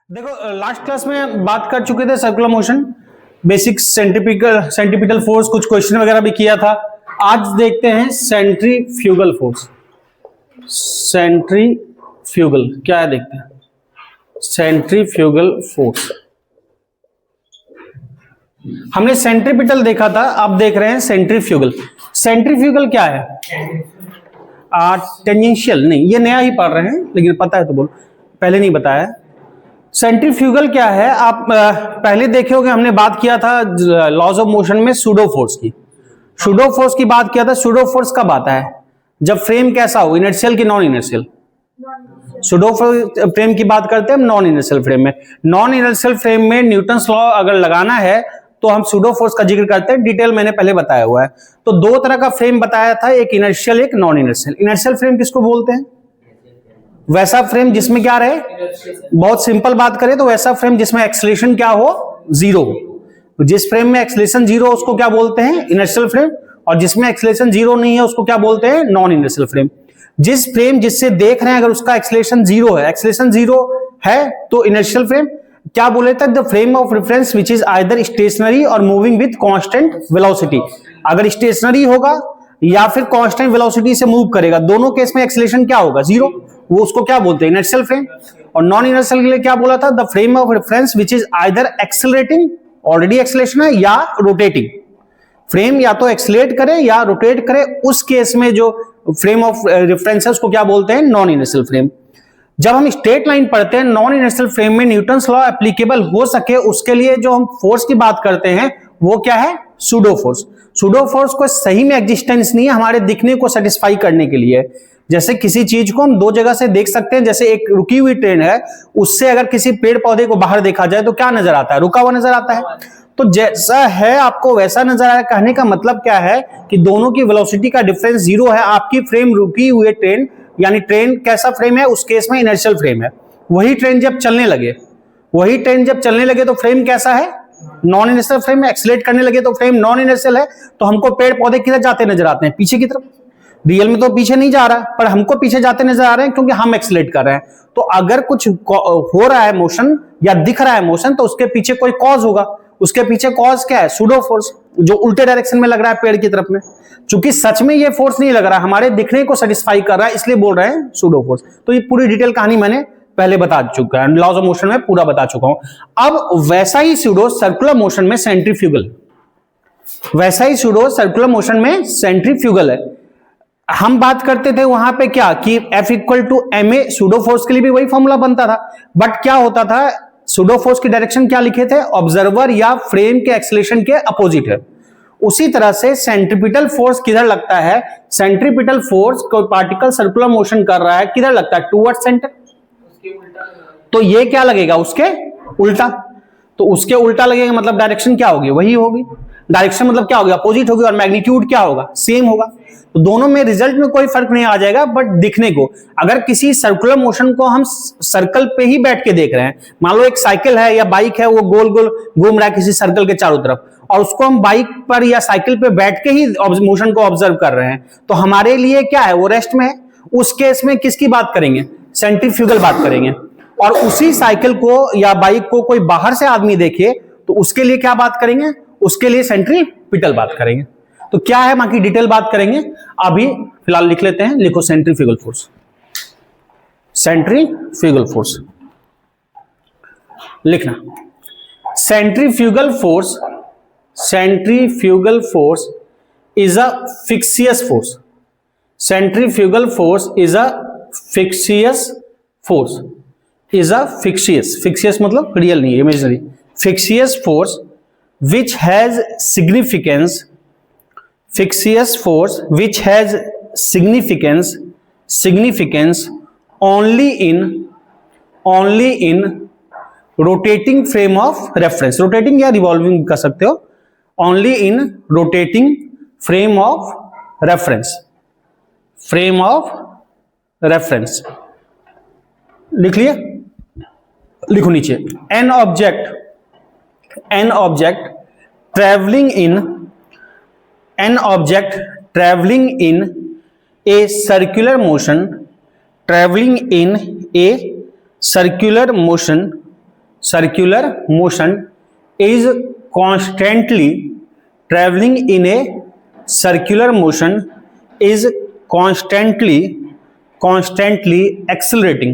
देखो last class में बात कर चुके थे circular motion, basic centripetal force, कुछ क्वेश्चन वगैरह भी किया था। आज देखते हैं सेंट्रीफ्यूगल फोर्स। सेंट्रीफ्यूगल क्या है देखते हैं। सेंट्रीफ्यूगल फोर्स, हमने सेंट्रीपिटल देखा था, अब देख रहे हैं सेंट्रीफ्यूगल। सेंट्रीफ्यूगल क्या है? टेंजेंशियल नहीं, ये नया ही पढ़ रहे हैं लेकिन पता है तो बोलो, पहले नहीं बताया। सेंट्रीफ्यूगल क्या है? आप पहले देखे होंगे, हमने बात किया था लॉज ऑफ मोशन में सूडो फोर्स की। सूडो फोर्स की बात किया था। सूडो फोर्स कब आता है? जब फ्रेम कैसा हो, इनर्शियल की नॉन इनर्शियल? सूडो फ्रेम की बात करते हैं हम नॉन इनर्शियल फ्रेम में। नॉन इनर्शियल फ्रेम में न्यूटन्स लॉ अगर लगाना है तो हम सूडो फोर्स का जिक्र करते हैं, डिटेल मैंने पहले बताया हुआ है। तो दो तरह का फ्रेम बताया था, एक इनर्शियल एक नॉन इनर्शियल। इनर्शियल फ्रेम किसको बोलते हैं? वैसा फ्रेम जिसमें क्या रहे, बहुत सिंपल बात करें तो वैसा फ्रेम जिसमें एक्सीलरेशन क्या हो, जीरो। जिस फ्रेम में एक्सीलरेशन जीरो उसको क्या बोलते हैं? Inertial frame. और जिसमें एक्सीलरेशन जीरो नहीं है उसको क्या बोलते हैं? Non inertial frame. जिस फ्रेम जिससे देख रहे हैं अगर उसका एक्सीलरेशन जीरो है, एक्सीलरेशन जीरो है तो इनर्शियल फ्रेम। क्या बोले तक? The frame of reference which is either stationary और मूविंग विद कांस्टेंट वेलोसिटी। अगर स्टेशनरी होगा या फिर कांस्टेंट वेलोसिटी से मूव करेगा, दोनों केस में एक्सीलरेशन क्या होगा? जीरो। वो उसको क्या बोलते हैं? Inertial frame. और नॉन इनर्शियल के लिए क्या बोला था? The frame of reference which is either accelerating, already acceleration है, या रोटेटिंग। फ्रेम या तो एक्सेलरेट करे या रोटेट करे, उस केस में जो फ्रेम ऑफ रेफरेंस है उसको क्या बोलते हैं? Non inertial frame. जब हम स्ट्रेट लाइन पढ़ते हैं, नॉन इनर्शियल फ्रेम में न्यूटन्स लॉ एप्लीकेबल हो सके उसके लिए जो हम फोर्स की बात करते हैं वो क्या है? Pseudo force. सूडो फोर्स को सही में एग्जिस्टेंस नहीं है, हमारे दिखने को सेटिस्फाई करने के लिए। जैसे किसी चीज को हम दो जगह से देख सकते हैं, जैसे एक रुकी हुई ट्रेन है, उससे अगर किसी पेड़ पौधे को बाहर देखा जाए तो क्या नजर आता है? रुका हुआ नजर आता है। तो जैसा है आपको वैसा नजर आया। कहने का मतलब क्या है कि दोनों की वेलोसिटी का डिफरेंस जीरो है। आपकी फ्रेम रुकी हुई ट्रेन, यानी ट्रेन कैसा फ्रेम है? उस केस में इनर्शियल फ्रेम है। वही ट्रेन जब चलने लगे तो फ्रेम कैसा है? नॉन इनर्शियल फ्रेम में। एक्सीलरेट करने लगे तो फ्रेम नॉन इनर्शियल है। तो हमको पेड़ पौधे किधर जाते नजर आते हैं? पीछे की तरफ। रियल में तो पीछे नहीं जा रहा, पर हमको पीछे जाते नजर आ रहे हैं क्योंकि हम एक्सीलरेट कर रहे हैं। तो अगर कुछ हो रहा है मोशन या दिख रहा है मोशन तो उसके पीछे कोई कॉज होगा। उसके पीछे कॉज क्या है? सूडो फोर्स, जो उल्टे डायरेक्शन में लग रहा है पेड़ की तरफ में। चूंकि सच में ये फोर्स नहीं लग रहा, हमारे दिखने को सेटिस्फाई कर रहा है, इसलिए बोल रहे हैं सूडो फोर्स। तो ये पूरी डिटेल कहानी मैंने पहले बता चुका है, लॉज ऑफ मोशन में पूरा बता चुका हूं। अब वैसा ही सूडो सर्कुलर मोशन में सेंट्रीफ्यूगल, वैसा ही सूडो सर्कुलर मोशन में सेंट्रीफ्यूगल है। हम बात करते थे वहां पे क्या कि F equal to ma, pseudo force के लिए भी वही फॉर्मूला बनता था। बट क्या होता था, सूडो फोर्स की डायरेक्शन क्या लिखे थे? ऑब्जर्वर या फ्रेम के एक्सीलरेशन के अपोजिट है। उसी तरह से सेंट्रीपिटल फोर्स किधर लगता है? सेंट्रीपिटल फोर्स कोई पार्टिकल सर्कुलर मोशन कर रहा है, किधर लगता है? Towards centre. तो ये क्या लगेगा? उसके उल्टा। तो उसके उल्टा लगेगा मतलब डायरेक्शन क्या होगी? वही होगी। डायरेक्शन मतलब क्या होगी? अपोजिट होगी। और मैग्नीट्यूड क्या होगा? सेम होगा। तो दोनों में रिजल्ट में कोई फर्क नहीं आ जाएगा, बट दिखने को। अगर किसी सर्कुलर मोशन को हम सर्कल पे ही बैठ के देख रहे हैं, मान लो एक साइकिल है या बाइक है, वो गोल गोल घूम रहा है किसी सर्कल के चारों तरफ, और उसको हम बाइक पर या साइकिल पे बैठ के ही मोशन को ऑब्जर्व कर रहे हैं, तो हमारे लिए क्या है? वो रेस्ट में है। उस केस में किसकी बात करेंगे? सेंट्रीफ्यूगल बात करेंगे। और उसी साइकिल को या बाइक को कोई बाहर से आदमी देखे तो उसके लिए क्या बात करेंगे? उसके लिए सेंट्रीपिटल बात करेंगे। तो क्या है, बाकी डिटेल बात करेंगे। अभी फिलहाल लिख लेते हैं, लिखो सेंट्रीफ्यूगल फोर्स। सेंट्रीफ्यूगल फोर्स लिखना। Centrifugal force, centrifugal force is a फिक्सियस force. Centrifugal force is a फिक्सियस force. Is a फिक्सियस मतलब रियल नहीं, imaginary. फिक्सियस force which has significance, fictitious force which has significance only in rotating frame of reference, rotating या revolving कर सकते हो, only in rotating frame of reference। लिख लिए? लिखो नीचे। an object traveling in a circular motion circular motion is constantly travelling in a circular motion is constantly accelerating.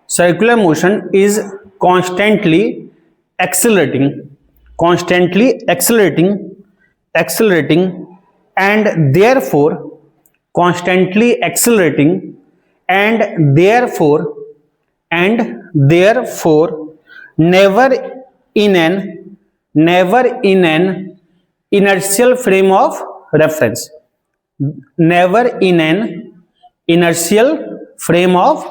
Circular motion is constantly accelerating and therefore constantly accelerating and therefore never in an inertial frame of reference. Never in an inertial frame of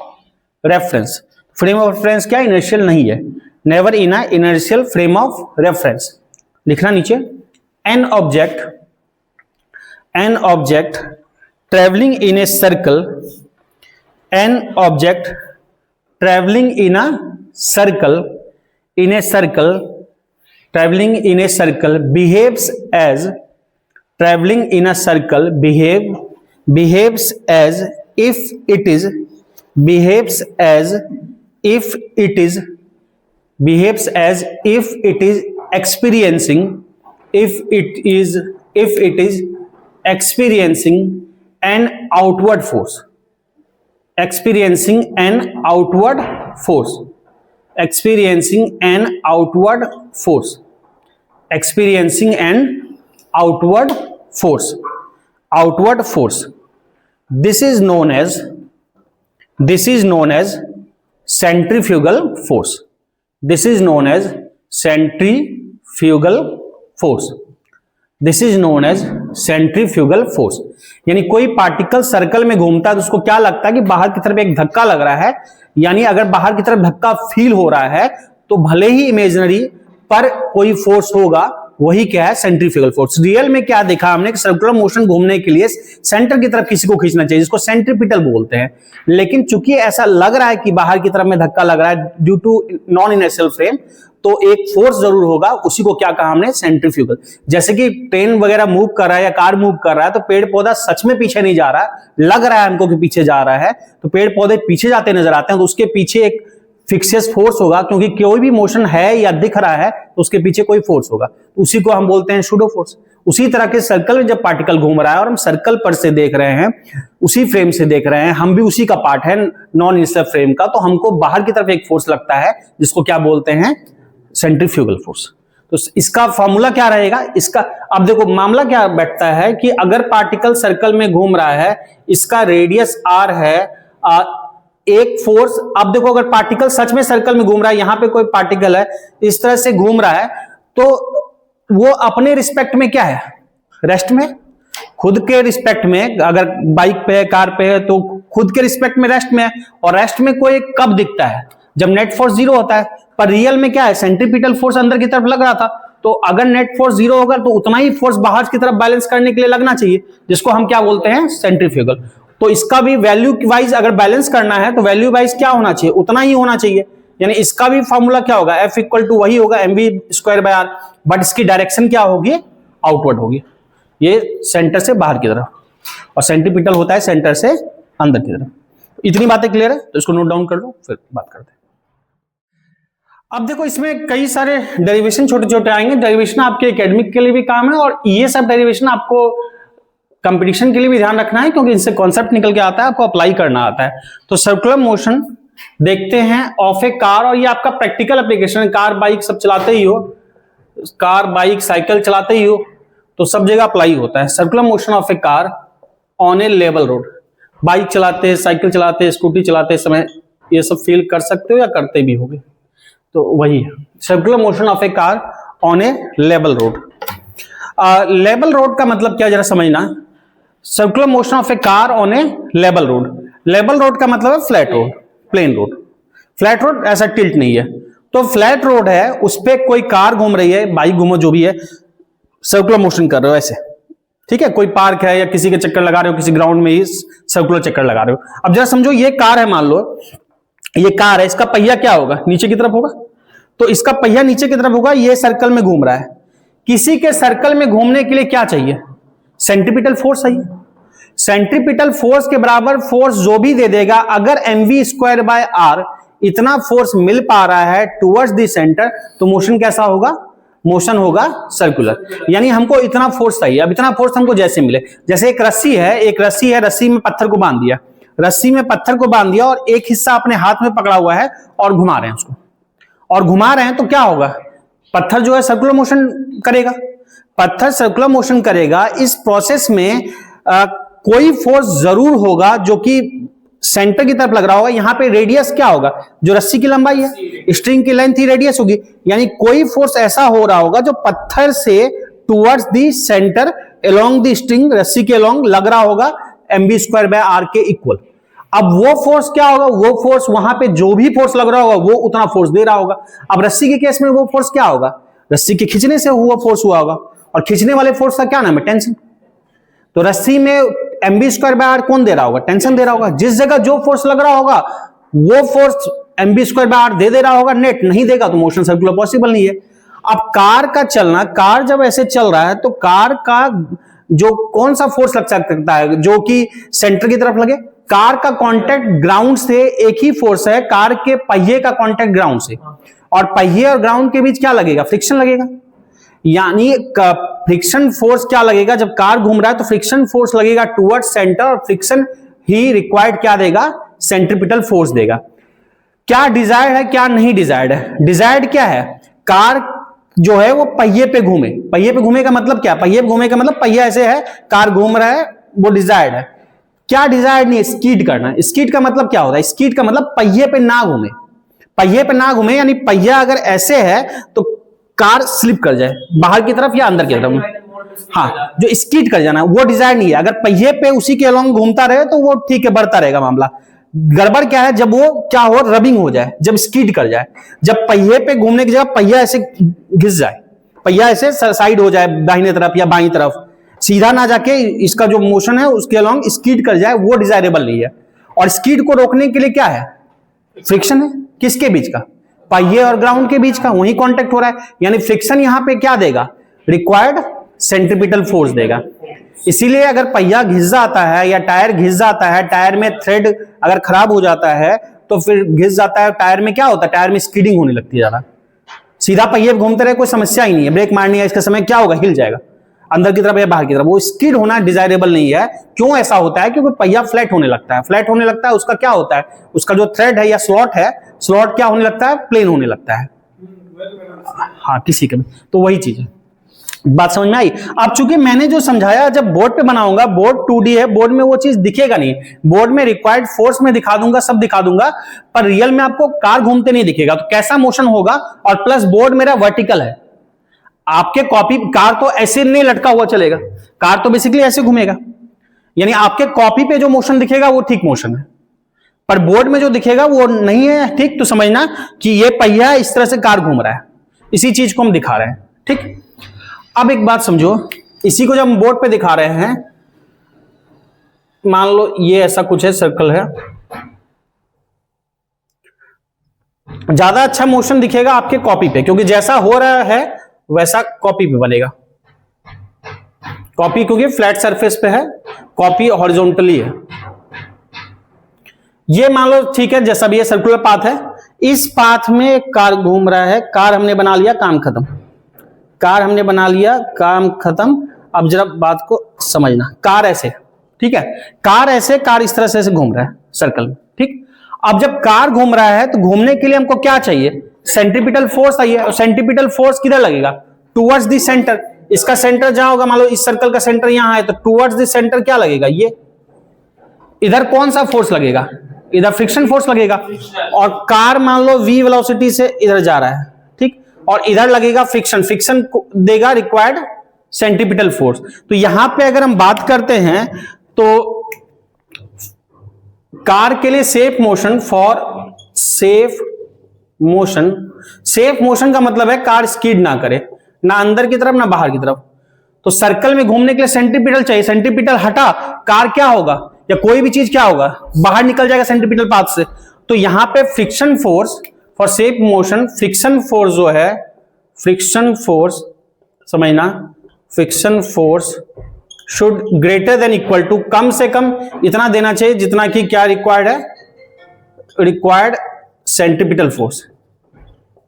reference. Frame of reference क्या inertial नहीं है. Never in a inertial frame of reference. लिखना नीचे. An object travelling in a circle, an object travelling in a circle, travelling in a circle behaves as if it is experiencing an outward force. This is known as centrifugal force. यानी कोई particle circle में घूमता है तो उसको क्या लगता है कि बाहर की तरफ एक धक्का लग रहा है. यानी अगर बाहर की तरफ धक्का फील हो रहा है तो भले ही इमेजिनरी पर कोई फोर्स होगा, वही क्या है, सेंट्रीफ्यूगल फोर्स. रियल में क्या देखा हमने कि सर्कुलर मोशन घूमने के लिए सेंटर की तरफ किसी को खींचना चाहिए, जिसको सेंट्रीपिटल बोलते हैं. लेकिन चूंकि ऐसा लग रहा है कि बाहर की तरफ में धक्का लग रहा है due to non inertial frame, तो एक फोर्स जरूर होगा, उसी को क्या कहा हमने, सेंट्रीफ्यूगल. जैसे कि ट्रेन वगैरह मूव कर रहा है या कार मूव कर रहा है तो पेड़ पौधा सच में पीछे नहीं जा रहा है, लग रहा है हमको कि पीछे जा रहा है, तो पेड़ पौधे पीछे जाते नजर आते हैं, तो उसके पीछे एक फिक्सियस फोर्स होगा, क्योंकि कोई भी मोशन है या दिख रहा है तो उसके पीछे कोई फोर्स होगा, उसी को हम बोलते हैं सूडो फोर्स. उसी तरह के सर्कल में जब पार्टिकल घूम रहा है और हम सर्कल पर से देख रहे हैं, उसी फ्रेम से देख रहे हैं, हम भी उसी का पार्ट है नॉन इनर्शियल फ्रेम का, तो हमको बाहर की तरफ एक फोर्स लगता है जिसको क्या बोलते हैं, सेंट्रीफ्यूगल फोर्स. तो इसका फॉर्मूला क्या रहेगा इसका. अब देखो मामला क्या बैठता है कि अगर पार्टिकल सर्कल में घूम रहा है, इसका रेडियस r है, एक फोर्स. अब देखो अगर पार्टिकल सच में सर्कल में घूम रहा है, यहां पे कोई पार्टिकल है इस तरह से घूम रहा है, तो वो अपने रिस्पेक्ट में क्या है, रेस्ट में. खुद के रिस्पेक्ट में, अगर बाइक पे है, कार पे है, तो खुद के रिस्पेक्ट में रेस्ट में है. और रेस्ट में कोई कब दिखता है, जब नेट फोर्स 0 होता है. पर रियल में क्या है, सेंट्रीपिटल फोर्स अंदर की तरफ लग रहा था, तो अगर नेट फोर्स 0 होगा तो उतना ही फोर्स बाहर की तरफ बैलेंस करने के लिए लगना चाहिए, जिसको हम क्या बोलते हैं, सेंट्रीफ्यूगल. तो इसका भी वैल्यू वाइज अगर बैलेंस करना है तो वैल्यू वाइज क्या होना चाहिए, उतना ही होना चाहिए. यानी इसका भी फॉर्मूला क्या होगा, F इक्वल टू वही होगा mv²/r, बट इसकी डायरेक्शन क्या होगी, आउटवर्ड होगी, ये सेंटर से बाहर की तरफ, और सेंट्रीपिटल होता है सेंटर से अंदर की तरफ. इतनी बातें क्लियर है, तो इसको नोट डाउन कर लो, फिर बात करते हैं. अब देखो इसमें कई सारे डेरिवेशन छोटे छोटे आएंगे. डेरिवेशन आपके एकेडमिक के लिए भी काम है, और ये सब डेरिवेशन आपको कंपटीशन के लिए भी ध्यान रखना है, क्योंकि इनसे कॉन्सेप्ट निकल के आता है, आपको अप्लाई करना आता है. तो सर्कुलर मोशन देखते हैं ऑफ ए कार, और ये आपका प्रैक्टिकल एप्लीकेशन है. कार बाइक सब चलाते ही हो, कार बाइक साइकिल चलाते ही हो, तो सब जगह अप्लाई होता है. Circular motion of A car on A level road. Bike चलाते हैं, साइकिल चलाते हैं, स्कूटी चलाते समय ये सब फील कर सकते हो या करते भी होगे, तो वही है circular motion of A car on A level road. Level road का मतलब क्या, जरा समझना. Circular motion of A car on A level road. Level road का मतलब है flat road, plain road. Flat road ऐसा टिल्ट नहीं है, तो फ्लैट रोड है, उस पर कोई कार घूम रही है, बाइक घूमो जो भी है, सर्कुलर मोशन कर रहे हो ऐसे, ठीक है. कोई पार्क है या किसी के चक्कर लगा रहे हो, किसी ग्राउंड में ही सर्कुलर चक्कर लगा रहे हो. अब जरा समझो ये कार है, मान लो ये कार है, इसका पहिया क्या होगा, नीचे की तरफ होगा, तो इसका पहिया नीचे की तरफ होगा, ये सर्कल में घूम रहा है. किसी के सर्कल में घूमने के लिए क्या चाहिए, सेंट्रीपिटल फोर्स चाहिए. सेंट्रीपिटल फोर्स के बराबर फोर्स जो भी दे देगा, अगर mv²/r इतना फोर्स मिल पा रहा है टुवर्ड्स द सेंटर, तो मोशन कैसा होगा? मोशन होगा सर्कुलर। यानी हमको इतना फोर्स चाहिए। अब इतना फोर्स हमको जैसे मिले, जैसे एक रस्सी है, रस्सी में पत्थर को बांध दिया, रस्सी में पत्थर को बांध दिया और एक हिस्सा अपने हाथ में पकड़ा हुआ है और घुमा रहे हैं उसको, और घुमा रहे हैं तो क्या होगा? पत्थर जो है सर्कुलर मोशन करेगा, पत्थर सर्कुलर मोशन करेगा। इस प्रोसेस में कोई फोर्स जरूर होगा जो कि सेंटर की तरफ लग रहा होगा। यहां पे रेडियस क्या होगा? जो रस्सी की लंबाई है, स्ट्रिंग की लेंथ ही रेडियस होगी। यानी कोई फोर्स ऐसा हो रहा होगा जो पत्थर से towards the centre along the string, रस्सी के अलोंग लग रहा होगा, mv²/r के इक्वल। अब वो फोर्स क्या होगा? वो फोर्स वहां पे जो भी फोर्स लग रहा होगा वो उतना फोर्स दे रहा होगा। अब रस्सी के केस में वो फोर्स क्या होगा? रस्सी के खींचने से हुआ फोर्स हुआ होगा, और खींचने वाले फोर्स का क्या नाम है? टेंशन। तो रस्सी में mv²/r कौन दे रहा होगा? टेंशन दे रहा होगा। जिस जगह जो फोर्स लग रहा होगा वो फोर्स mv²/r दे रहा होगा, नेट नहीं देगा तो मोशन सर्कुलर पॉसिबल नहीं है। अब कार का चलना, कार जब ऐसे चल रहा है तो कार का जो कौन सा फोर्स लग सकता है जो कि सेंटर की तरफ लगे? कार का कांटेक्ट ग्राउंड से एक ही फोर्स है, कार के पहिए का कांटेक्ट ग्राउंड से, और पहिए और ग्राउंड के बीच क्या लगेगा? फ्रिक्शन लगेगा। यानी फ्रिक्शन फोर्स क्या लगेगा? जब कार घूम रहा है तो फ्रिक्शन फोर्स लगेगा टुवर्ड्स सेंटर, और फ्रिक्शन ही रिक्वायर्ड क्या देगा? सेंट्रीपिटल फोर्स देगा। क्या डिजायर्ड है, क्या नहीं डिजायर्ड है? डिजायर्ड क्या है? कार जो है वो पहिए पे घूमे। पहिए पे घूमे का मतलब क्या? पहिए पे घूमे का मतलब पहिया ऐसे है, कार घूम रहा है, वो डिजायर्ड है। क्या डिजायर्ड नहीं? स्कीड करना। स्कीड का मतलब क्या होता है? स्कीड का मतलब पहिए पे ना घूमे। पहिए पे ना घूमे यानी पहिया अगर ऐसे है तो कार स्लिप कर जाए बाहर की तरफ या अंदर की तरफ। हाँ, जो स्कीड कर जाना वो डिजायर्ड नहीं है। अगर पहिए पे उसी के अलोंग घूमता रहे तो वो ठीक है, बढ़ता रहेगा मामला। गड़बड़ क्या है? जब वो क्या हो, रबिंग हो जाए, जब स्कीड कर जाए, जब पहिए पे घूमने की जगह पहिया ऐसे घिस जाए, पहिया ऐसे साइड हो जाए दाहिने तरफ या बाईं तरफ, सीधा ना जाके इसका जो मोशन है उसके अलोंग स्कीड कर जाए, वो डिजायरेबल नहीं है। और स्कीड को रोकने के लिए क्या है? फ्रिक्शन है। किसके बीच का? पहिए और ग्राउंड के बीच का, वही कांटेक्ट हो रहा है। यानी फ्रिक्शन यहां पे क्या देगा? रिक्वायर्ड सेंट्रीपिटल फोर्स देगा। इसीलिए अगर पहिया घिस जाता है या टायर घिस जाता है, टायर में थ्रेड अगर खराब हो जाता है तो फिर घिस जाता है, टायर में क्या होता है? टायर में स्कीडिंग होने लगती है ज्यादा। सीधा पहिए घूमते रहे कोई समस्या ही नहीं है, ब्रेक मारनी है इसके समय क्या होगा? हिल जाएगा अंदर की तरफ या बाहर की तरफ। वो स्किड होना डिजायरेबल नहीं है। क्यों ऐसा होता है? क्योंकि पहिया फ्लैट होने लगता है। फ्लैट होने लगता है उसका क्या होता है? उसका जो थ्रेड है या स्लॉट है, स्लॉट क्या होने लगता है? प्लेन होने लगता है। हाँ, किसी के भी। तो वही चीज है। बात समझ में आई? अब चूंकि मैंने जो समझाया, जब बोर्ड पे बनाऊंगा, बोर्ड 2D है, बोर्ड में वो चीज दिखेगा नहीं। बोर्ड में रिक्वायर्ड फोर्स में दिखा दूंगा, सब दिखा दूंगा, पर रियल में आपको कार घूमते नहीं दिखेगा। तो कैसा मोशन होगा? और प्लस बोर्ड मेरा वर्टिकल है, आपके कॉपी कार तो ऐसे नहीं लटका हुआ चलेगा, कार तो बेसिकली ऐसे घूमेगा। यानी आपके कॉपी पे जो मोशन दिखेगा वो ठीक मोशन है, पर बोर्ड में जो दिखेगा वो नहीं है। ठीक, तो समझना कि ये पहिया इस तरह से कार घूम रहा है, इसी चीज को हम दिखा रहे हैं। ठीक, अब एक बात समझो, इसी को जब हम बोर्ड पे दिखा रहे हैं, मान लो ये ऐसा कुछ है, सर्कल है, ज्यादा अच्छा मोशन दिखेगा आपके कॉपी पे, क्योंकि जैसा हो रहा है वैसा कॉपी पे बनेगा। कॉपी क्योंकि फ्लैट सरफेस पे है, कॉपी हॉरिजॉन्टली है। ये मान लो ठीक है, जैसा भी ये सर्कुलर पाथ है, इस पाथ में एक कार घूम रहा है, कार हमने बना लिया, काम खत्म। कार हमने बना लिया, काम खत्म। अब जरा बात को समझना, कार ऐसे, ठीक है, कार ऐसे, कार इस तरह से घूम रहा है सर्कल में। ठीक, अब जब कार घूम रहा है तो घूमने के लिए हमको क्या चाहिए? सेंट्रीपिटल फोर्स चाहिए। और सेंट्रीपिटल फोर्स किधर लगेगा? Towards the centre. इसका सेंटर जहां होगा, मान लो इस सर्कल का सेंटर यहां है, तो टुवर्ड्स द सेंटर क्या लगेगा? ये। इधर कौन सा फोर्स लगेगा? इधर फ्रिक्शन फोर्स लगेगा। और कार मान लो v वेलोसिटी से इधर जा रहा है, ठीक, और इधर लगेगा फ्रिक्शन, फ्रिक्शन देगा रिक्वायर्ड सेंट्रीपिटल फोर्स। तो यहां पे अगर हम बात करते हैं तो कार के लिए safe motion, for safe motion, safe motion का मतलब है कार स्कीड ना करे, ना अंदर की तरफ ना बाहर की तरफ। तो सर्कल में घूमने के लिए सेंट्रीपिटल चाहिए, सेंट्रीपिटल हटा, कार क्या होगा, या कोई भी चीज क्या होगा, बाहर निकल जाएगा सेंट्रीपिटल पाथ से। तो यहां पे friction force for safe motion, friction force जो है, फ्रिक्शन फोर्स समझना, friction force should greater than equal to, कम से कम इतना देना चाहिए जितना कि क्या रिक्वायर्ड है, required centripetal force,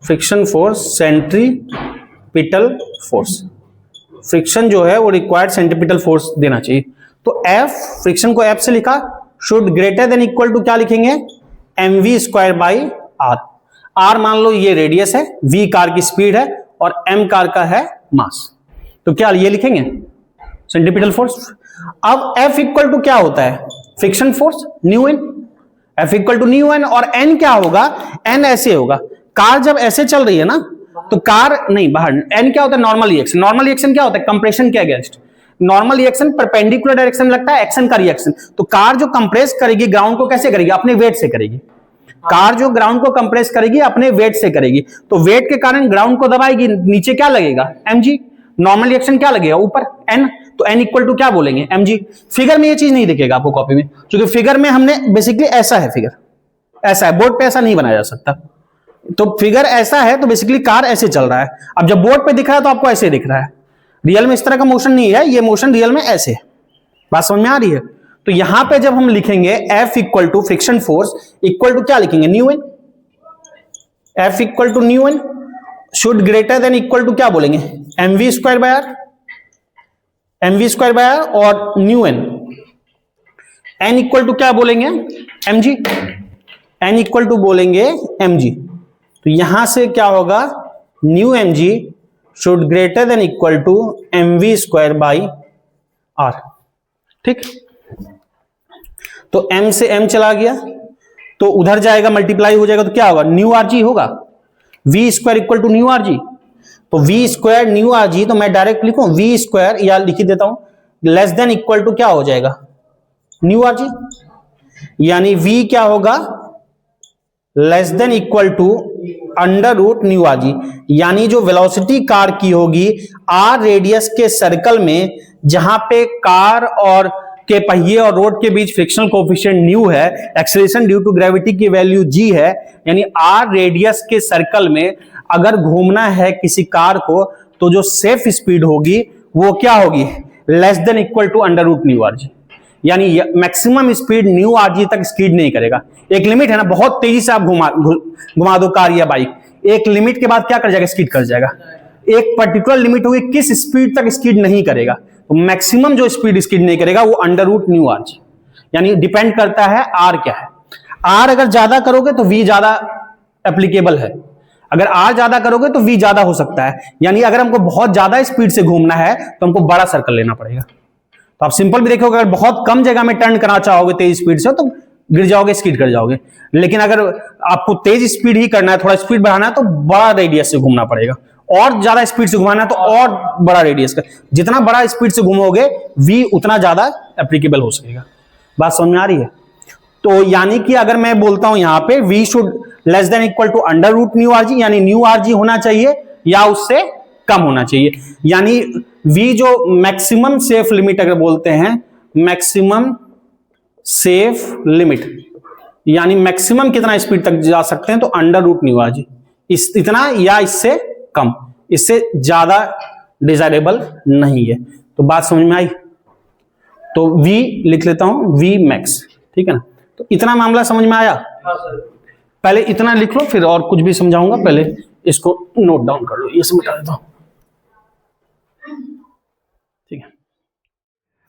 friction force centripetal force, friction जो है वो रिक्वायर्ड सेंट्रीपिटल फोर्स देना चाहिए। तो F, फ्रिक्शन को F से लिखा, should greater than equal to क्या लिखेंगे, mv square by r। r मान लो ये रेडियस है, v कार की स्पीड है और m कार का है मास, तो क्या ये लिखेंगे सेंट्रीपिटल फोर्स। अब F इक्वल टू क्या होता है, friction force mu N, F equal to mu N, और n क्या होगा, n ऐसे होगा, कार जब ऐसे चल रही है ना तो कार नहीं बाहर, n क्या होता है, नॉर्मल रिएक्शन। नॉर्मल रिएक्शन क्या होता है, कंप्रेशन के against. Normal reaction perpendicular direction में लगता है, एक्शन का रिएक्शन। तो कार जो कंप्रेस करेगी ग्राउंड को कैसे करेगी, अपने वेट से करेगी। कार जो ग्राउंड को कंप्रेस करेगी अपने वेट से करेगी, तो वेट के कारण ग्राउंड को दबाएगी, नीचे क्या लगेगा mg, नॉर्मल रिएक्शन क्या लगेगा ऊपर n, तो n इक्वल टू क्या बोलेंगे mg। फिगर में ये चीज नहीं दिखेगा आपको कॉपी में, क्योंकि फिगर में हमने बेसिकली ऐसा है, फिगर ऐसा है, बोर्ड पे ऐसा नहीं बनाया जा सकता। तो फिगर ऐसा है, तो बेसिकली कार ऐसे चल रहा है। अब जब बोर्ड पे दिख रहा है तो आपको ऐसे दिख रहा है, रियल में इस तरह का मोशन नहीं है, ये मोशन रियल में ऐसे है। बात समझ में आ रही है। तो यहां पे जब हम लिखेंगे F equal to friction force equal to क्या लिखेंगे, mu N. F equal to mu N should greater than equal to क्या बोलेंगे, mv square by R, mv square by R, और mu N, n equal to क्या बोलेंगे mg, n equal to बोलेंगे mg। तो यहां से क्या होगा, mu mg should greater than equal to mv square by r। ठीक, तो m से m चला गया तो उधर जाएगा, मल्टीप्लाई हो जाएगा, तो क्या होगा, न्यू rg होगा, v square equal to mu rg। तो v स्क्वायर न्यू rg, तो मैं डायरेक्ट लिखूं v स्क्वायर, या लिख देता हूं, लेस देन इक्वल टू क्या हो जाएगा, न्यू rg, यानी v क्या होगा, less than equal to under root mu rg। यानी जो वेलोसिटी कार की होगी r रेडियस के सर्कल में, जहां पे कार और के पहिए और रोड के बीच फ्रिक्शनल कोएफिशिएंट न्यू है, एक्सेलरेशन ड्यू टू ग्रेविटी की वैल्यू g है, यानी r रेडियस के सर्कल में अगर घूमना है किसी कार को, तो जो सेफ स्पीड होगी वो क्या होगी, less than equal to under root mu rg। यानी मैक्सिमम स्पीड न्यू rg तक स्पीड नहीं करेगा। एक लिमिट है ना, बहुत तेजी से आप घुमा दो कार या बाइक, एक लिमिट के बाद क्या कर जाएगा, स्किड कर जाएगा। एक पर्टिकुलर लिमिट होगी किस स्पीड तक स्किड नहीं करेगा, तो मैक्सिमम जो स्पीड स्किड नहीं करेगा वो अंडर रूट न्यू rg। यानी डिपेंड करता है r क्या है, r अगर ज्यादा करोगे तो v ज्यादा एप्लीकेबल है, अगर r ज्यादा करोगे तो v ज्यादा हो सकता है। यानी अगर हमको बहुत ज्यादा स्पीड से घूमना है तो हमको बड़ा सर्कल लेना पड़ेगा। तो आप सिंपल भी देखोगे, अगर बहुत कम जगह में टर्न करना चाहोगे तेज स्पीड से, तो गिर जाओगे, स्किड कर जाओगे। लेकिन अगर आपको तेज स्पीड ही करना है, थोड़ा स्पीड बढ़ाना है, तो बड़ा रेडियस से घूमना पड़ेगा, और ज्यादा स्पीड से घुमाना है तो और बड़ा रेडियस का। जितना बड़ा स्पीड से घूमोगे v उतना ज्यादा एप्लीकेबल हो सकेगा। बात समझ में आ रही है। तो यानी कि अगर मैं बोलता हूं यहां पे v should less than equal to under root mu rg, यानी न्यू rg होना चाहिए या उससे कम होना चाहिए। यानी v जो मैक्सिमम सेफ लिमिट अगर बोलते हैं, मैक्सिमम सेफ लिमिट, यानी मैक्सिमम कितना स्पीड तक जा सकते हैं, तो अंडर रूट न्यू rg, इतना या इससे कम, इससे ज्यादा डिजायरेबल नहीं है। तो बात समझ में आई। तो v लिख लेता हूं, v मैक्स, ठीक है ना। तो इतना मामला समझ में आया। पहले इतना लिख लो, फिर और कुछ भी समझाऊंगा, पहले इसको नोट डाउन कर लो, ये सब मिटा देता हूं, ठीक है।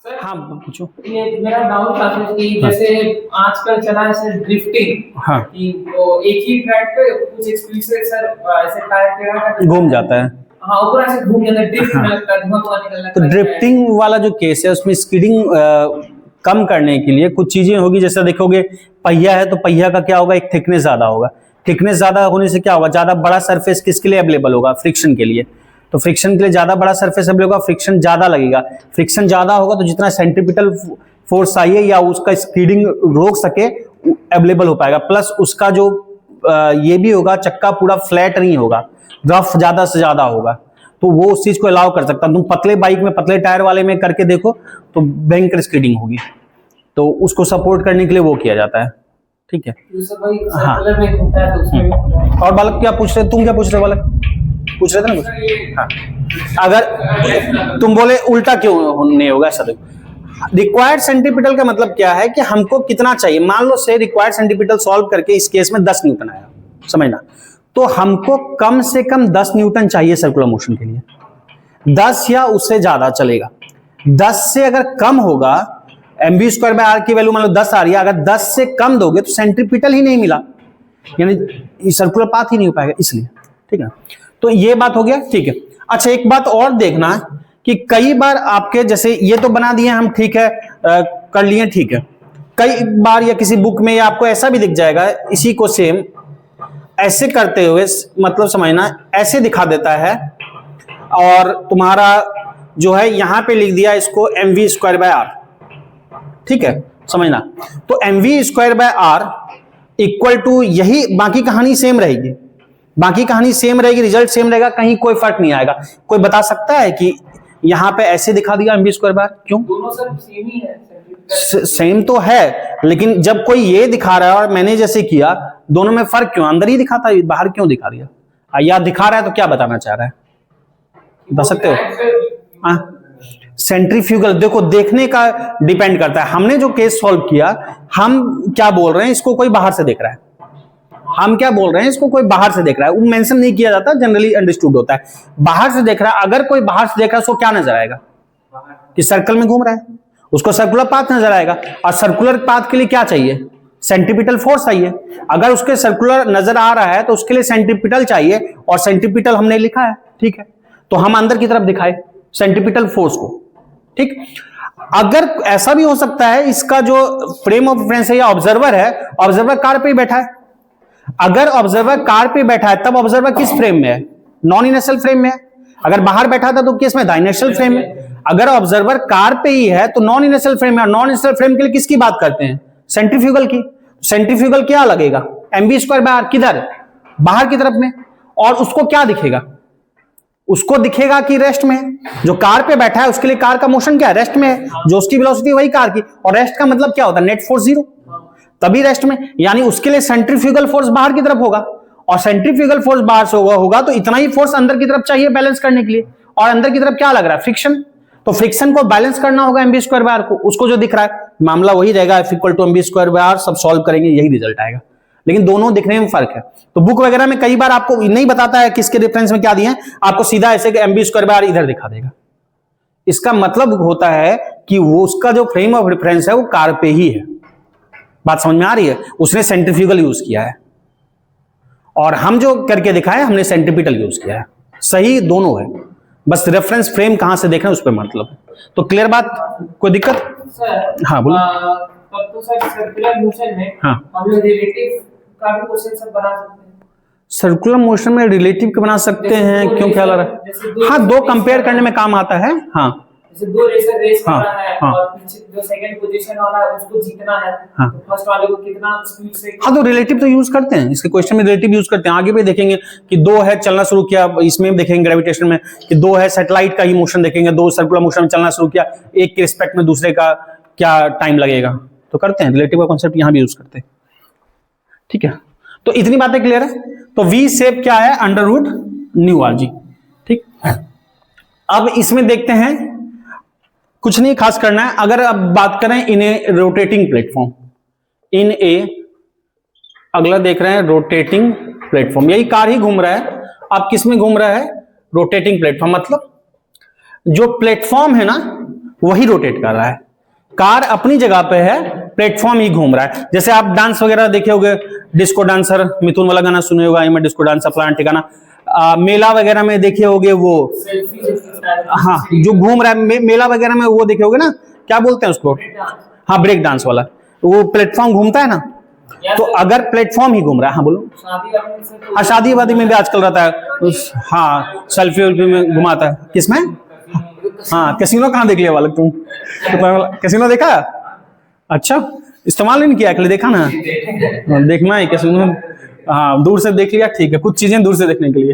हाँ पूछो। ये मेरा डाउट था कि जैसे आजकल चला है सर ड्रिफ्टिंग, हाँ, कि वो एक ही ट्रैक पे कुछ स्पीड से सर ऐसे टायर टेढ़ा घूम जाता है, हाँ ऊपर ऐसे घूम जाता है, ड्रिफ्ट में लगता है, धुआं निकलने लगता है। तो ड्रिफ्टिंग वाला जो केस है उसमें स्किडिंग कम करने के लिए कुछ चीजें होगी। जैसे देखोगे पहिया है, तो पहिया का क्या होगा, एक थिकनेस ज्यादा होगा। थिकनेस ज्यादा होने से क्या होगा, ज्यादा बड़ा सरफेस किसके लिए अवेलेबल होगा, फ्रिक्शन के लिए। तो फ्रिक्शन के लिए ज्यादा बड़ा सरफेस अवेलेबल होगा, फ्रिक्शन ज्यादा लगेगा। फ्रिक्शन ज्यादा होगा तो जितना सेंट्रीपिटल फोर्स चाहिए या उसका स्किडिंग रोक सके अवेलेबल हो पाएगा। प्लस उसका जो ये भी होगा, चक्का पूरा फ्लैट नहीं होगा, रफ ज्यादा से ज्यादा होगा, तो वो उस चीज को अलाउ कर सकता है। तुम पतले बाइक में, पतले टायर वाले में करके देखो तो भयंकर स्किडिंग होगी, तो उसको सपोर्ट करने के लिए वो किया जाता है, ठीक है। हाँ, और बालक क्या पूछ रहे, तुम क्या पूछ रहे बालक, पूछ रहे थे ना कुछ? हाँ, अगर तुम बोले उल्टा क्यों नहीं होगा, ऐसा देखो, रिक्वायर्ड सेंटीपिटल का मतलब क्या है कि हमको कितना चाहिए। मान लो से रिक्वायर्ड सेंटीपिटल सॉल्व करके इस केस में 10 न्यूटन आया, समझना। तो हमको कम से कम 10 न्यूटन चाहिए सर्कुलर मोशन के लिए, 10 या उससे ज्यादा चलेगा। 10 से अगर कम होगा, mv²/r की वैल्यू मान लो 10 आ रही है, अगर 10 से कम दोगे तो सेंट्रीपिटल ही नहीं मिला, यानी सर्कुलर पाथ ही नहीं हो पाएगा, इसलिए। ठीक है, तो ये बात हो गया। ठीक है, अच्छा एक बात और देखना कि कई बार आपके जैसे ये तो बना दिए हम, ठीक है, कर लिए, ठीक है, कई बार या किसी बुक में या आपको ऐसा भी दिख जाएगा, इसी को सेम ऐसे करते हुए, मतलब समझना, ऐसे दिखा देता है और तुम्हारा जो है यहां पे लिख दिया इसको mv²/r। ठीक है, समझना, तो mv²/r इक्वल टू यही, बाकी कहानी सेम रहेगी, बाकी कहानी सेम रहेगी, रिजल्ट सेम रहेगा, कहीं कोई फर्क नहीं आएगा। कोई बता सकता है कि यहां पे ऐसे दिखा दिया mv²/r क्यों? दोनों सर सेम ही है, सेम तो है, लेकिन जब कोई ये दिखा रहा है और मैंने जैसे किया, दोनों में फर्क क्यों? अंदर ही दिखाता है, बाहर क्यों दिखा दिया? या दिखा रहा है तो क्या बताना चाह रहा है, बता सकते हो? सेंट्रीफ्यूगल, देखो देखने का डिपेंड करता है। हमने जो केस सॉल्व किया, हम क्या बोल रहे हैं, इसको कोई बाहर से देख रहा है, हम क्या बोल रहे हैं, इसको कोई बाहर से देख रहा है, वो मेंशन नहीं किया जाता, जनरली अंडरस्टूड होता है। बाहर से देख रहा है, अगर कोई बाहर से देख रहा है उसको क्या नजर आएगा कि सर्कल में घूम रहा है, उसको सर्कुलर पाथ नजर आएगा। और सर्कुलर पाथ के लिए क्या चाहिए? सेंट्रीपिटल फोर्स चाहिए। अगर उसके सर्कुलर नजर आ रहा है तो उसके लिए सेंट्रीपिटल चाहिए, और सेंट्रीपिटल हमने लिखा है, ठीक है, तो हम अंदर की तरफ दिखाए सेंट्रीपिटल फोर्स को। ठीक, अगर ऐसा भी हो सकता है, इसका जो फ्रेम ऑफ रेफरेंस है या ऑब्जर्वर है, ऑब्जर्वर कार पे ही बैठा है। अगर ऑब्जर्वर कार पे बैठा है तब ऑब्जर्वर किस फ्रेम में है? नॉन इनर्शियल फ्रेम में है। अगर बाहर बैठा था तो किस में? इनर्शियल फ्रेम में। अगर ऑब्जर्वर कार पे ही है तो नॉन इनर्शियल फ्रेम में। नॉन इनर्शियल फ्रेम के लिए किसकी बात करते हैं? सेंट्रीफ्यूगल की। सेंट्रीफ्यूगल क्या लगेगा? mv²/r किधर? बाहर की तरफ में। और उसको क्या दिखेगा? उसको दिखेगा कि रेस्ट में है। जो कार पे बैठा है उसके लिए कार का मोशन क्या है? रेस्ट में है। जो उसकी वेलोसिटी वही कार की, और रेस्ट का मतलब क्या होता है? नेट फोर्स 0, तभी रेस्ट में, यानी उसके लिए सेंट्रीफ्यूगल फोर्स बाहर की तरफ होगा, और सेंट्रीफ्यूगल फोर्स बाहर से होगा तो इतना ही फोर्स अंदर की तरफ चाहिए बैलेंस करने के लिए। और अंदर की तरफ क्या लग रहा है? फ्रिक्शन। तो फ्रिक्शन को बैलेंस करना होगा mv²/r को, उसको जो दिख रहा है मामला वही रहेगा, F mv²/r। सब सॉल्व करेंगे यही रिजल्ट आएगा, लेकिन दोनों दिखने में फर्क है। तो बुक वगैरह में कई बार आपको नहीं बताता है किसके रेफरेंस में क्या दिए हैं, आपको सीधा ऐसे mv²/r इधर दिखा देगा। इसका मतलब होता है कि वो उसका जो फ्रेम ऑफ रेफरेंस है वो कार पे ही है। बात समझ में आ रही है? उसने सेंट्रीफ्यूगल यूज किया है, और हम जो करके दिखाए हमने सेंट्रीपिटल यूज किया है। सही दोनों है, बस रेफरेंस फ्रेम कहां से देख रहे हैं उस पर मतलब है। तो क्लियर बात? कोई दिक्कत? सर हाँ बोलो। तब तो सर सर्कुलर मोशन में हाँ, हम लोग रिलेटिव का भी क्वेश्चन सब बना सकते हैं। सर्कुलर मोशन में रिलेटिव के बना सकते हैं, क्यों ख्याल आ रहा है? हाँ, दो कंपेयर करने में काम आता है। हाँ, जैसे दो रेसर रेस हाँ, करना है, हाँ, और पीछे जो सेकंड पोजीशन वाला है उसको जीतना है, हाँ, तो फर्स्ट वाले को कितना स्पीड से। हाँ, तो रिलेटिव तो यूज करते हैं, इसके क्वेश्चन में रिलेटिव यूज करते हैं। आगे भी देखेंगे कि दो है, चलना शुरू किया, इसमें देखेंगे ग्रेविटेशन में कि दो है, सैटेलाइट का ही मोशन देखेंगे, दो सर्कुलर मोशन में चलना शुरू किया, एक के रिस्पेक्ट में दूसरे का क्या टाइम लगेगा, तो करते हैं। रिलेटिव का कॉन्सेप्ट यहां भी यूज करते हैं। ठीक है, तो इतनी बातें क्लियर है। तो वी शेप क्या है? √μrg। ठीक, अब इसमें देखते हैं, कुछ नहीं खास करना है। अगर अब बात करें इन ए रोटेटिंग प्लेटफॉर्म, इन ए, अगला देख रहे हैं रोटेटिंग प्लेटफॉर्म, यही कार ही घूम रहा है। अब किस में घूम रहा है? रोटेटिंग प्लेटफॉर्म, मतलब जो प्लेटफॉर्म है ना वही रोटेट कर रहा है। कार अपनी जगह पे है, प्लेटफॉर्म ही घूम रहा है। जैसे आप डांस वगैरह देखे होगे, डिस्को डांसर, मिथुन वाला गाना सुने होगा, मैं डिस्को डांसर फलाना ठिकाना, मेला वगैरह में देखे होगे वो, हाँ, जो घूम रहा है मेला वगैरह में, वो देखे होगे ना, क्या बोलते हैं उसको? हाँ, ब्रेक डांस वाला, वो प्लेटफॉर्म घूमता है ना। तो अगर प्लेटफॉर्म ही घूम रहा है, हाँ बोलो। हाँ, शादी वादी में भी आजकल रहता है, हाँ, सेल्फी वेल्फी में घुमाता है। किसमें? हाँ, कैसीनो कहाँ देख लिया वाला तुम? कैसीनो देखा? अच्छा, इस्तेमाल नहीं किया, अकेले देखा ना, देखना है कैसीनो। हाँ, दूर से देख लिया, ठीक है, कुछ चीजें दूर से देखने के लिए।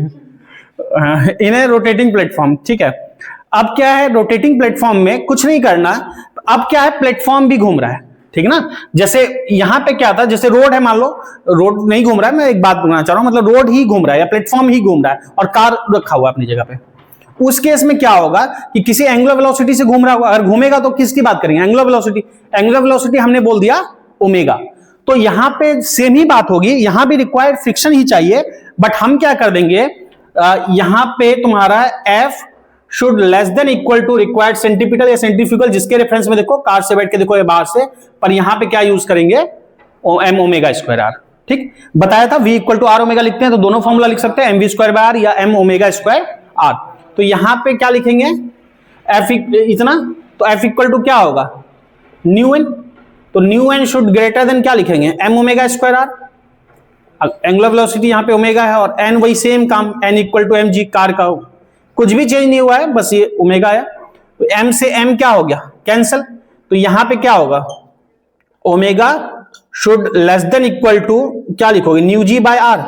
इन्हें रोटेटिंग प्लेटफॉर्म, ठीक है। अब क्या है, रोटेटिंग प्लेटफॉर्म में कुछ नहीं करना। अब क्या है, प्लेटफॉर्म भी घूम रहा है, ठीक ना। जैसे यहां पे क्या था, जैसे रोड है, मान लो रोड नहीं घूम रहा है, मैं एक बात बोलना चाह रहा हूं, मतलब रोड ही घूम रहा है या प्लेटफॉर्म ही घूम रहा है और कार रखा हुआ है अपनी जगह पे। उस केस में क्या होगा कि किसी एंगुलर वेलोसिटी से घूम रहा होगा। अगर घूमेगा तो किसकी बात करेंगे? Angular velocity. एंगुलर वेलोसिटी हमने बोल दिया ओमेगा। तो यहां पे सेम ही बात होगी, यहां भी रिक्वायर्ड फ्रिक्शन ही चाहिए, बट हम क्या कर देंगे, यहां पे तुम्हारा F should less than equal to required centripetal या सेंट्रीफ्यूगल, जिसके रेफरेंस में देखो कार से बैठ के देखो ये बाहर से, पर यहां पे क्या यूज करेंगे, एम ओमेगा स्क्वायर आर। ठीक, बताया था V equal to R omega लिखते हैं तो दोनों फॉर्मूला लिख सकते हैं, M V square by R या एम ओमेगा स्क्वायर आर। तो यहां पे क्या लिखेंगे, F इतना, तो F इक्वल टू क्या होगा, न्यू एन, तो mu N should greater than क्या लिखेंगे, M omega square R. Angular velocity यहां पे ओमेगा है और एन वही सेम काम, N equal to M G, car का कुछ भी चेंज नहीं हुआ है, बस ये ओमेगा है, तो एम से एम क्या हो गया, कैंसल। तो यहां पे क्या होगा, omega should less than equal to क्या लिखोगे, mu G by R.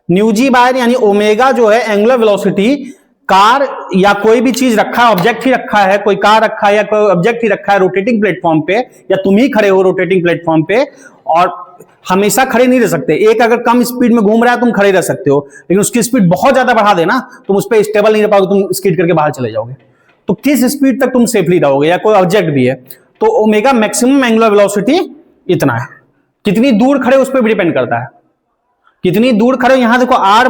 Mu G by R यानी ओमेगा जो है एंगुलर वेलोसिटी, कार या कोई भी चीज रखा है, ऑब्जेक्ट ही रखा है, कोई कार रखा है या कोई ऑब्जेक्ट ही रखा है रोटेटिंग प्लेटफॉर्म पे, या तुम ही खड़े हो रोटेटिंग प्लेटफॉर्म पे, और हमेशा खड़े नहीं रह सकते, एक अगर कम स्पीड में घूम रहा है तुम खड़े रह सकते हो, लेकिन उसकी स्पीड बहुत ज्यादा बढ़ा देना, तुम उस पर स्टेबल नहीं रह पाओगे, तुम स्किड करके बाहर चले जाओगे। तो किस स्पीड तक तुम सेफली रहोगे, या कोई ऑब्जेक्ट भी है, तो ओमेगा मैक्सिमम एंगुलर वेलोसिटी इतना है। कितनी दूर खड़े उस पर भी डिपेंड करता है, कितनी दूर खड़े। यहां देखो आर,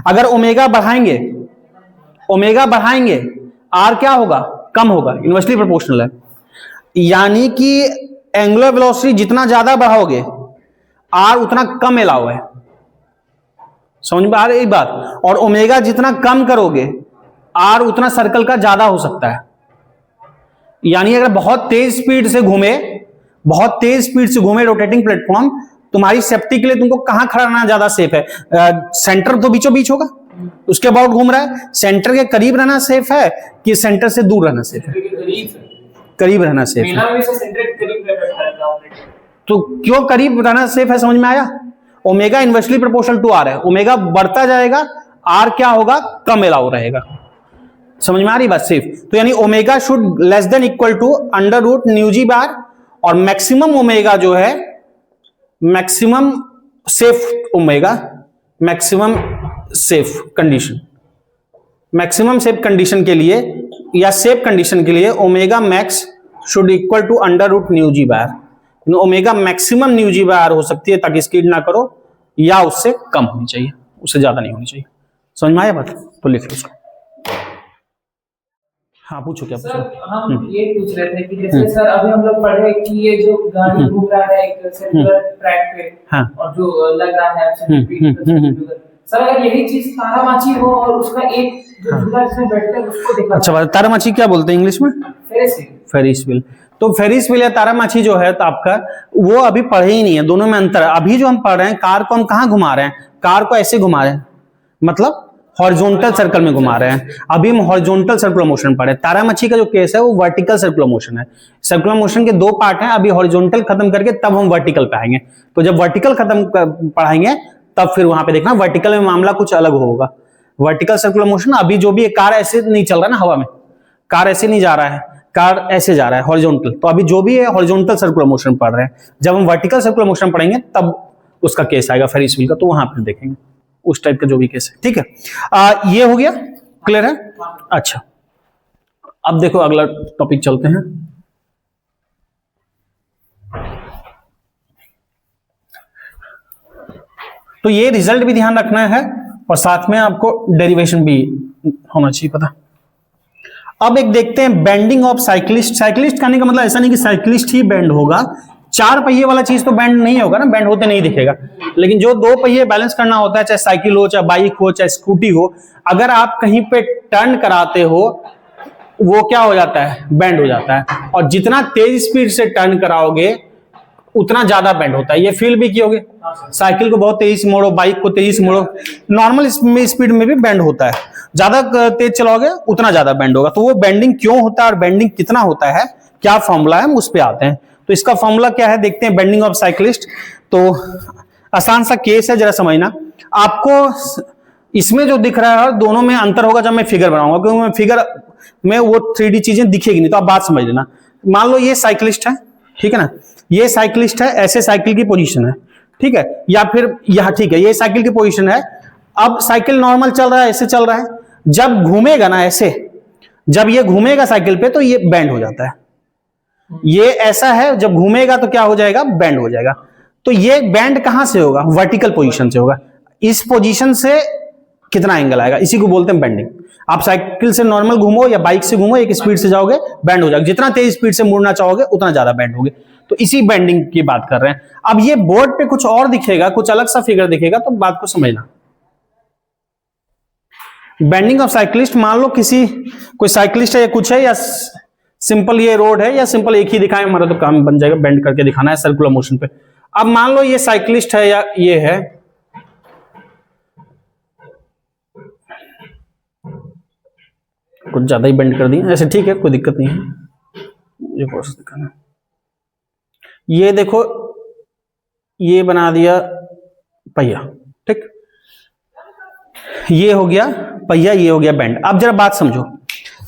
अगर ओमेगा बढ़ाएंगे आर क्या होगा, कम होगा, इनवर्सली प्रोपोर्शनल है, यानी कि एंगुलर वेलोसिटी जितना ज्यादा बढ़ाओगे आर उतना कम अलाउ है, समझ में आ रही बात। और ओमेगा जितना कम करोगे आर उतना सर्कल का ज्यादा हो सकता है, यानी अगर बहुत तेज स्पीड से घूमे रोटेटिंग प्लेटफॉर्म, तुम्हारी सेफ्टी के लिए तुमको कहां खड़ा रहना ज्यादा सेफ है, सेंटर तो बीचों बीच होगा, उसके अबाउट घूम रहा है, सेंटर के करीब रहना सेफ है कि सेंटर से दूर रहना सेफ है, करीब रहना सेफ है। तो क्यों करीब रहना सेफ है, समझ में आया। Omega inversely proportional to R है, ओमेगा बढ़ता जाएगा, आर क्या होगा, कम अलाउ रहेगा, समझ में आ रही बात सेफ। तो यानी omega should less than equal to under root mu g bar, और मैक्सिमम ओमेगा जो है, maximum safe omega, maximum safe condition के लिए या सेफ कंडीशन के लिए omega max should equal to under root mu g bar. Omega maximum mu g bar हो सकती है ताकि स्किड ना करो, या उससे कम होनी चाहिए, उससे ज्यादा नहीं होनी चाहिए, समझ में आया बात। तो लिख लो उसको। हाँ पूछो, क्या पूछो। हम ये पूछ रहे थे कि जैसे सर अभी हम लोग पढ़े कि ये जो गाड़ी घूम रहा है एक सर्कुलर ट्रैक पे, हाँ, और जो लग रहा है सर, अगर यही चीज तारामाची हो और उसका एक जो झूला जिसमें बैठते हैं उसको देखा। अच्छा बात, तारामाची क्या बोलते हैं इंग्लिश में, फेरिस व्हील। तो फेरिस व्हील या तारामाची जो है तो आपका वो अभी पढ़े ही नहीं है, दोनों में अंतर है। अभी जो हम पढ़ रहे हैं, कार को हम कहाँ घुमा रहे हैं, कार को ऐसे घुमा रहे हैं, मतलब हॉरिजॉन्टल सर्कल में घुमा रहे हैं। अभी हम हॉरिजॉन्टल सर्कुलर मोशन पढ़े। तारामाची का जो केस है वो वर्टिकल सर्कुलर मोशन है। सर्कुलर मोशन के दो पार्ट हैं, अभी हॉरिजॉन्टल खत्म करके तब हम वर्टिकल पे आएंगे। तो जब वर्टिकल खत्म पढ़ाएंगे तब फिर वहां पे देखना वर्टिकल में मामला कुछ अलग होगा। वर्टिकल सर्कुलर मोशन, अभी जो भी है, कार ऐसे नहीं चल रहा ना हवा में, कार ऐसे नहीं जा रहा है, कार ऐसे जा रहा है हॉरिजॉन्टल। तो अभी जो भी है हॉरिजॉन्टल सर्कुलर मोशन पढ़ रहे हैं। जब हम वर्टिकल सर्कुलर मोशन पढ़ेंगे तब उसका केस आएगा फेरिस व्हील का, तो वहां पर देखेंगे उस टाइप का जो भी केस है। ठीक है, ये हो गया, क्लियर है। अच्छा, अब देखो अगला टॉपिक चलते हैं। तो ये रिजल्ट भी ध्यान रखना है और साथ में आपको डेरिवेशन भी होना चाहिए पता। अब एक देखते हैं बेंडिंग ऑफ साइक्लिस्ट। साइक्लिस्ट कहने का मतलब ऐसा नहीं कि साइक्लिस्ट ही बेंड होगा, चार पहिए वाला चीज तो बैंड नहीं होगा ना, बैंड होते नहीं दिखेगा। लेकिन जो दो पहिए बैलेंस करना होता है, चाहे साइकिल हो, चाहे बाइक हो, चाहे स्कूटी हो, अगर आप कहीं पे टर्न कराते हो वो क्या हो जाता है, बैंड हो जाता है। और जितना तेज स्पीड से टर्न कराओगे उतना ज्यादा बैंड होता है। ये फील भी कियोगे, साइकिल को बहुत तेजी से मोड़ो, बाइक को तेजी से मोड़ो, नॉर्मल स्पीड में भी बैंड होता है। ज्यादा तेज चलाओगे उतना ज्यादा बैंड होगा। तो वो बेंडिंग क्यों होता है और बेंडिंग कितना होता है, क्या फॉर्मूला है, हम उस पर आते हैं। तो इसका फॉर्मूला क्या है देखते हैं, बेंडिंग ऑफ साइक्लिस्ट। तो आसान सा केस है, जरा समझना। आपको इसमें जो दिख रहा है और दोनों में अंतर होगा जब मैं फिगर बनाऊंगा, क्योंकि मैं फिगर में वो 3D चीजें दिखेगी नहीं। तो आप बात समझ लेना। मान लो ये साइक्लिस्ट है, ठीक है ना, ये साइक्लिस्ट है, ऐसे साइकिल की पोजीशन है, ठीक है, या फिर यह, ठीक है, ये साइकिल की पोजीशन है। अब साइकिल नॉर्मल चल रहा है, ऐसे चल रहा है, जब घूमेगा ना ऐसे, जब ये घूमेगा साइकिल पे तो ये बैंड हो जाता है। ये ऐसा है, जब घूमेगा तो क्या हो जाएगा, बेंड हो जाएगा। तो ये बेंड कहां से होगा, वर्टिकल पोजीशन से होगा। इस पोजीशन से कितना एंगल आएगा, इसी को बोलते हैं बेंडिंग। आप साइकिल से नॉर्मल घूमो या बाइक से घूमो, एक स्पीड से जाओगे बेंड हो जाएगा, जितना तेज स्पीड से मुड़ना चाहोगे उतना ज्यादा बेंड होगे। तो इसी बेंडिंग की बात कर रहे हैं। अब ये बोर्ड पे कुछ और दिखेगा, कुछ अलग सा फिगर दिखेगा, तो बात को समझना। बेंडिंग ऑफ साइक्लिस्ट, मान लो किसी कोई साइक्लिस्ट है या कुछ है, या सिंपल ये रोड है, या सिंपल एक ही दिखाएं हमारा तो काम बन जाएगा, बेंड करके दिखाना है सर्कुलर मोशन पे। अब मान लो ये साइक्लिस्ट है या ये है, कुछ ज्यादा ही बेंड कर दिया, ऐसे ठीक है, कोई दिक्कत नहीं है। ये प्रोसेस दिखाना, ये देखो ये बना दिया पहिया, ठीक, ये हो गया पहिया, ये हो गया बेंड। अब जरा बात समझो,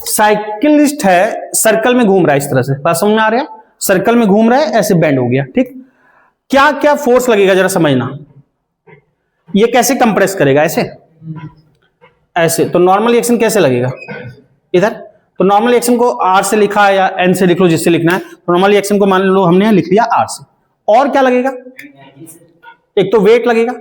साइकिलिस्ट है, सर्कल में घूम रहा है इस तरह से, बात समझ में आ रहा है, सर्कल में घूम रहा है, ऐसे बेंड हो गया, ठीक। क्या क्या फोर्स लगेगा जरा समझना। ये कैसे कंप्रेस करेगा, ऐसे ऐसे, तो नॉर्मल एक्शन कैसे लगेगा इधर, तो नॉर्मल एक्शन को आर से लिखा है या एन से लिख लो, जिससे लिखना है। तो नॉर्मल एक्शन को मान लो हमने लिख लिया आर से। और क्या लगेगा, एक तो वेट लगेगा,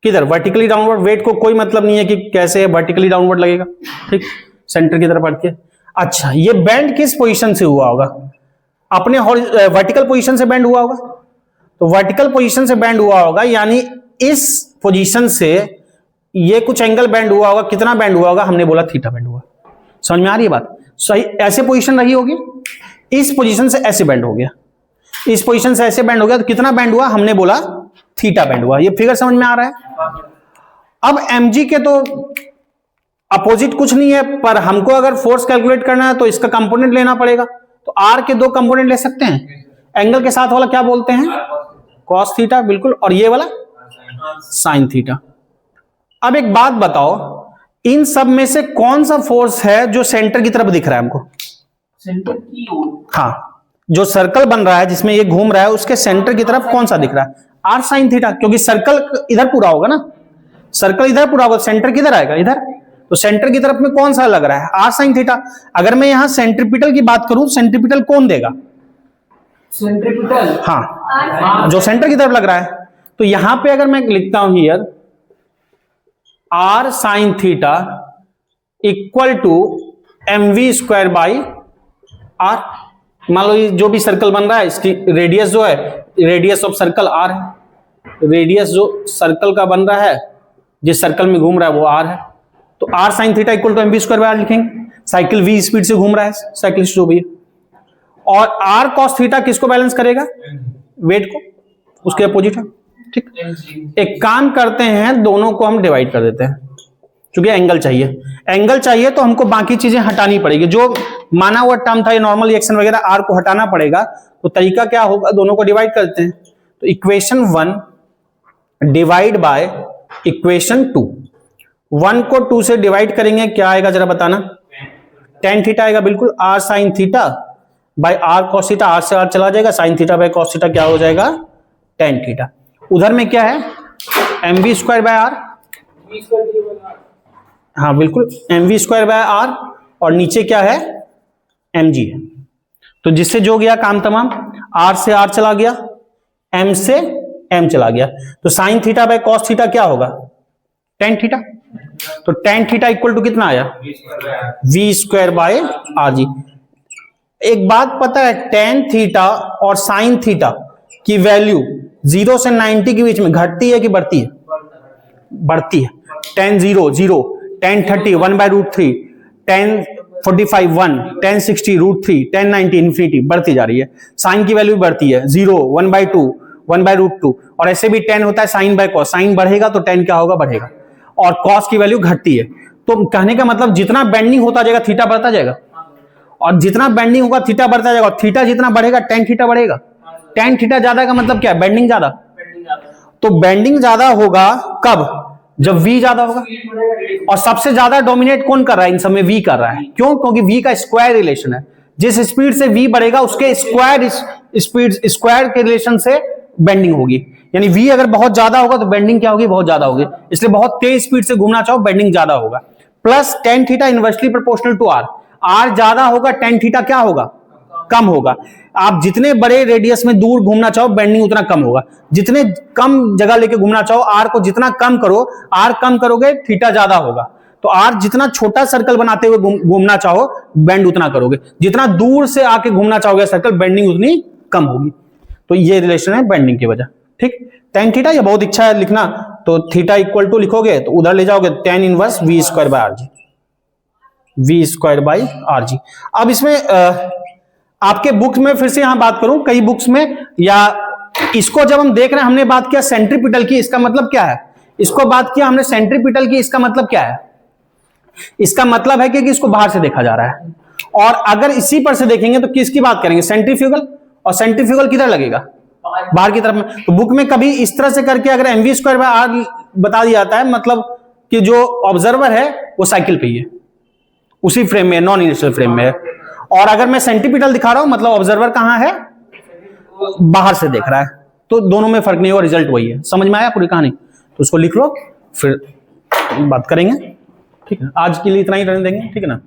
किधर, वर्टिकली डाउनवर्ड। वेट को कोई मतलब नहीं है कि कैसे वर्टिकली डाउनवर्ड लगेगा, ठीक, सेंटर की तरफ बढ़ के। अच्छा, ये बेंड किस पोजीशन से हुआ होगा, अपने वर्टिकल पोजीशन से बेंड हुआ होगा। तो वर्टिकल पोजीशन से बेंड हुआ होगा, यानी इस पोजीशन से ये कुछ एंगल बेंड हुआ होगा। कितना बेंड हुआ होगा, हमने बोला थीटा बेंड हुआ। समझ में आ रही है बात, सही। ऐसे पोजीशन रही होगी, इस पोजीशन से ऐसे बेंड हो गया, इस पोजीशन से ऐसे बेंड हो गया, तो कितना बेंड हुआ, हमने बोला थीटा बेंड हुआ। ये फिगर समझ में आ रहा है। अब mg के तो अपोजिट कुछ नहीं है, पर हमको अगर फोर्स कैलकुलेट करना है तो इसका कंपोनेंट लेना पड़ेगा। तो r के दो कंपोनेंट ले सकते हैं। एंगल के साथ वाला क्या बोलते हैं, cos थीटा, बिल्कुल, और ये वाला sin थीटा। अब एक बात बताओ, इन सब में से कौन सा फोर्स है जो सेंटर की तरफ दिख रहा है हमको, सेंटर की ओर, हाँ, जो सर्कल बन रहा है जिसमें ये घूम रहा है, उसके सेंटर की तरफ कौन सा दिख रहा है, आर साइन थीटा। क्योंकि सर्कल इधर पूरा होगा ना, सर्कल इधर पूरा होगा, सेंटर किधर आएगा, इधर। तो सेंटर की तरफ में कौन सा लग रहा है, आर साइन थीटा। अगर मैं यहां सेंट्रीपिटल की बात करूं, सेंट्रीपिटल कौन देगा, सेंट्रीपिटल, हाँ, जो सेंटर की तरफ लग रहा है। तो यहां पे अगर मैं लिखता हूं here R sine theta equal to mv square by R. मान लो ये जो भी सर्कल बन रहा है, इसकी रेडियस जो है, रेडियस ऑफ सर्कल आर है। रेडियस जो सर्कल का बन रहा है, जिस सर्कल में घूम रहा है, वो आर है। तो R sine theta equal to mv square by R लिखेंगे। साइकिल v स्पीड से घूम रहा है साइकिलिस्ट जो भी है। और आर कॉस थीटा किसको बैलेंस करेगा, वेट को, उसके अपोजिट है, ठीक। एक काम करते हैं, दोनों को हम डिवाइड कर देते हैं, क्योंकि एंगल चाहिए। एंगल चाहिए तो हमको बाकी चीजें हटानी पड़ेगी। जो माना हुआ टर्म था, ये नॉर्मल रिएक्शन वगैरह, आर को हटाना पड़ेगा। तो तरीका क्या होगा, दोनों को डिवाइड करते हैं। तो इक्वेशन 1 डिवाइड बाय इक्वेशन 2। 1 को 2 से डिवाइड करेंगे, क्या आएगा जरा बताना, tan थीटा आएगा, बिल्कुल। R sine theta by R cos theta, R से आर चला जाएगा, sine theta by cos theta क्या हो जाएगा, tan थीटा। उधर में क्या है, mv स्क्वायर बाय आर, हाँ बिल्कुल, mv स्क्वायर बाय आर, और नीचे क्या है, mg है। तो जिससे जो गया काम तमाम, r से r चला गया, m से m चला गया। तो sign theta by cos theta क्या होगा, tan थीटा। तो tan थीटा इक्वल टू कितना आया, v square by R G. एक बात पता है, tan थीटा और साइन थीटा की वैल्यू 0 से 90 के बीच में घटती है कि बढ़ती है, बढ़ती है। tan 0 0, tan 30 1 by root 3, tan 45 1, tan 60 root 3, tan 90 infinity, बढ़ती जा रही है। साइन की वैल्यू बढ़ती है, 0 1 बाय 2, 1 बाय रूट 2, और ऐसे भी tan होता है साइन बाय कॉस। साइन बढ़ेगा तो tan क्या होगा, बढ़ेगा, और कॉस की वैल्यू घटती है। तो कहने का मतलब जितना बेंडिंग होता जाएगा थीटा बढ़ता जाएगा, और जितना बेंडिंग होगा थीटा बढ़ता जाएगा, और थीटा जितना बढ़ेगा tan थीटा बढ़ेगा। tan थीटा ज्यादा का मतलब क्या है, बेंडिंग ज्यादा। तो बेंडिंग ज्यादा होगा कब, जब v ज्यादा होगा। और सबसे ज्यादा डोमिनेट कौन कर रहा है इन सब में, v कर रहा है। क्यों, क्योंकि v का स्क्वायर रिलेशन है। जिस स्पीड से v बढ़ेगा उसके स्क्वायर स्पीड, स्क्वायर के रिलेशन से बेंडिंग होगी। यानी v अगर बहुत ज्यादा होगा तो बेंडिंग क्या होगी, बहुत ज्यादा होगी। इसलिए बहुत तेज स्पीड से घूमना चाहो, बेंडिंग ज्यादा होगा। Plus tan theta inversely proportional to r। r ज्यादा होगा, tan थीटा क्या होगा, कम होगा। आप जितने बड़े रेडियस में दूर घूमना चाहो बेंडिंग उतना कम होगा। जितने कम जगह लेके घूमना चाहो, आर को जितना कम करो, आर कम करोगे थीटा ज्यादा होगा। तो आर जितना छोटा सर्कल बनाते हुए घूमना चाहो बेंड उतना करोगे, जितना दूर से आके घूमना चाहोगे सर्कल बेंडिंग उतनी कम होगी। तो ये रिलेशन है बेंडिंग की वजह। ठीक, tan थीटा ये बहुत इच्छा है लिखना, तो थीटा इक्वल टू लिखोगे तो उधर ले जाओगे tan inverse v square by R G, v square by R G. अब इसमें आपके बुक्स में फिर से यहां बात करूं, कई बुक्स में या इसको जब हम देख रहे हैं, हमने बात किया सेंट्रीपिटल की, इसका मतलब क्या है? इसको बात किया हमने सेंट्रीपिटल की, इसका मतलब क्या है? इसका मतलब है कि इसको बाहर से देखा जा रहा है। और अगर इसी पर से देखेंगे तो किसकी बात करेंगे? सेंट्रीफ्यूगल। और सेंट्रीफ्यूगल किधर लगेगा? बाहर की तरफ में। तो बुक में कभी इस तरह से करके अगर mv स्क्वायर बाय आर बता दिया जाता है, मतलब कि जो ऑब्जर्वर है वो साइकिल पे ही है, उसी फ्रेम में, नॉन इनिशियल फ्रेम में है। और अगर मैं सेंट्रीपिटल दिखा रहा हूं मतलब ऑब्जर्वर कहां है? बाहर से देख रहा है। तो दोनों में फर्क नहीं हुआ, रिजल्ट वही है। समझ में आया पूरी कहानी? तो उसको लिख लो, फिर बात करेंगे। ठीक है, आज के लिए इतना ही रहने देंगे। ठीक है ना।